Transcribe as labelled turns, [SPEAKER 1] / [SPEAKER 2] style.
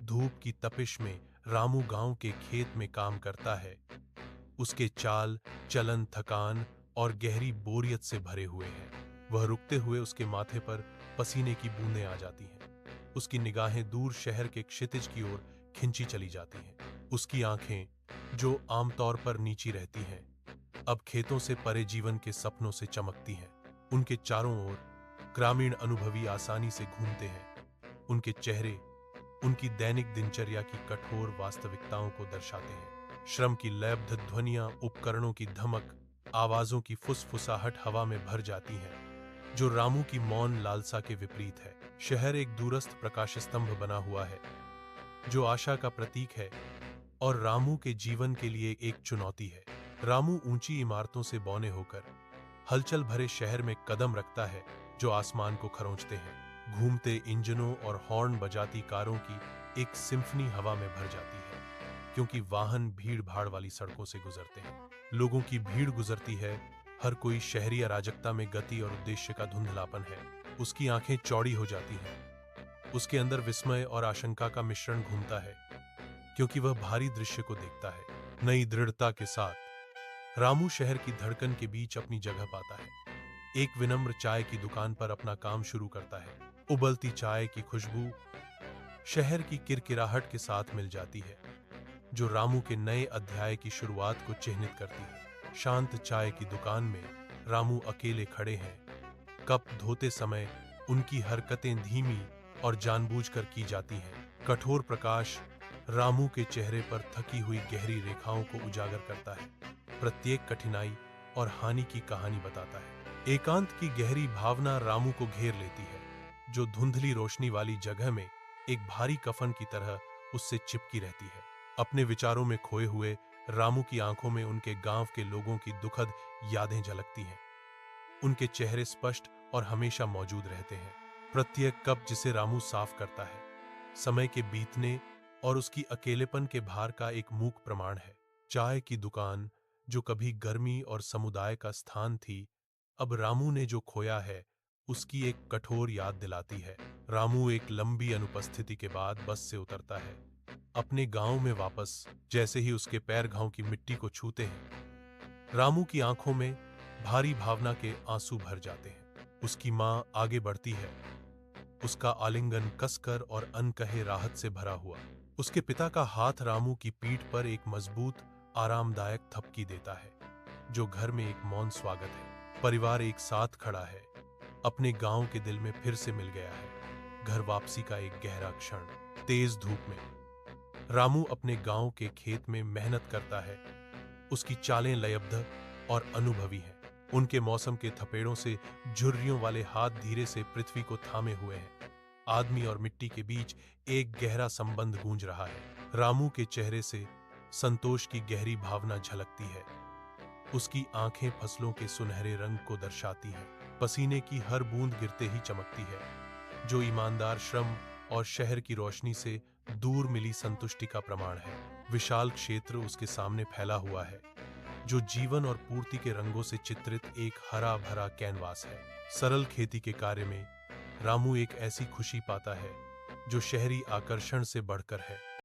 [SPEAKER 1] धूप की तपिश में रामू गांव के खेत में काम करता है। उसके चाल, चलन, थकान और गहरी बोरियत से भरे हुए हैं। वह रुकते हुए उसके माथे पर पसीने की बूंदें आ जाती हैं। उसकी निगाहें दूर शहर के क्षितिज की ओर खिंची चली जाती हैं। उसकी आंखें, जो आमतौर पर नीची रहती हैं, अब खेतों से परे जीवन के सपनों से चमकती हैं। उनके चारों ओर ग्रामीण अनुभवी आसानी से घूमते हैं। उनके चेहरे उनकी दैनिक दिनचर्या की कठोर वास्तविकताओं को दर्शाते हैं। श्रम की लयबद्ध ध्वनियां, उपकरणों की धमक, आवाजों की फुसफुसाहट हवा में भर जाती हैं, जो रामू की मौन लालसा के विपरीत है। शहर एक दूरस्थ प्रकाश स्तंभ बना हुआ है, जो आशा का प्रतीक है और रामू के जीवन के लिए एक चुनौती है। रामू ऊंची इमारतों से बौने होकर हलचल भरे शहर में कदम रखता है, जो आसमान को खरोंचते हैं। घूमते इंजनों और हॉर्न बजाती कारों की एक सिम्फनी हवा में भर जाती है, क्योंकि वाहन भीड़ भाड़ वाली सड़कों से गुजरते हैं। लोगों की भीड़ गुजरती है, हर कोई शहरी अराजकता में गति और उद्देश्य का धुंधलापन है। उसकी आंखें चौड़ी हो जाती हैं। उसके अंदर विस्मय और आशंका का मिश्रण घूमता है, क्योंकि वह भारी दृश्य को देखता है। नई दृढ़ता के साथ रामू शहर की धड़कन के बीच अपनी जगह पाता है। एक विनम्र चाय की दुकान पर अपना काम शुरू करता है। उबलती चाय की खुशबू शहर की किरकिराहट के साथ मिल जाती है, जो रामू के नए अध्याय की शुरुआत को चिह्नित करती है। शांत चाय की दुकान में रामू अकेले खड़े हैं। कप धोते समय उनकी हरकतें धीमी और जानबूझकर की जाती हैं। कठोर प्रकाश रामू के चेहरे पर थकी हुई गहरी रेखाओं को उजागर करता है, प्रत्येक कठिनाई और हानि की कहानी बताता है। एकांत की गहरी भावना रामू को घेर लेती है, जो धुंधली रोशनी वाली जगह में एक भारी कफन की तरह उससे चिपकी रहती है। अपने विचारों में खोए हुए रामू की आंखों में उनके गांव के लोगों की दुखद यादें झलकती हैं। उनके चेहरे स्पष्ट और हमेशा मौजूद रहते हैं। प्रत्येक कप जिसे रामू साफ करता है, समय के बीतने और उसकी अकेलेपन के भार का एक मूक प्रमाण है। चाय की दुकान, जो कभी गर्मी और समुदाय का स्थान थी, अब रामू ने जो खोया है, उसकी एक कठोर याद दिलाती है। रामू एक लंबी अनुपस्थिति के बाद बस से उतरता है। अपने गांव में वापस जैसे ही उसके पैर गांव की मिट्टी को छूते हैं, रामू की आंखों में भारी भावना के आंसू भर जाते हैं। उसकी मां आगे बढ़ती है, उसका आलिंगन कसकर और अनकहे राहत से भरा हुआ। उसके पिता का हाथ रामू की पीठ पर एक मजबूत, आरामदायक थपकी देता है, जो घर में एक मौन स्वागत है। परिवार एक साथ खड़ा है, अपने गांव के दिल में फिर से मिल गया है। घर वापसी का एक गहरा क्षण। तेज धूप में रामू अपने गांव के खेत में मेहनत करता है। उसकी चालें लयबद्ध और अनुभवी हैं। उनके मौसम के थपेड़ों से झुर्रियों वाले हाथ धीरे से पृथ्वी को थामे हुए हैं। आदमी और मिट्टी के बीच एक गहरा संबंध गूंज रहा है। रामू के चेहरे से संतोष की गहरी भावना झलकती है। उसकी आंखें फसलों के सुनहरे रंग को दर्शाती हैं। पसीने की हर बूंद गिरते ही चमकती है, जो ईमानदार श्रम और शहर की रोशनी से दूर मिली संतुष्टि का प्रमाण है। विशाल क्षेत्र उसके सामने फैला हुआ है, जो जीवन और पूर्ति के रंगों से चित्रित एक हरा भरा कैनवास है। सरल खेती के कार्य में रामू एक ऐसी खुशी पाता है, जो शहरी आकर्षण से बढ़कर है।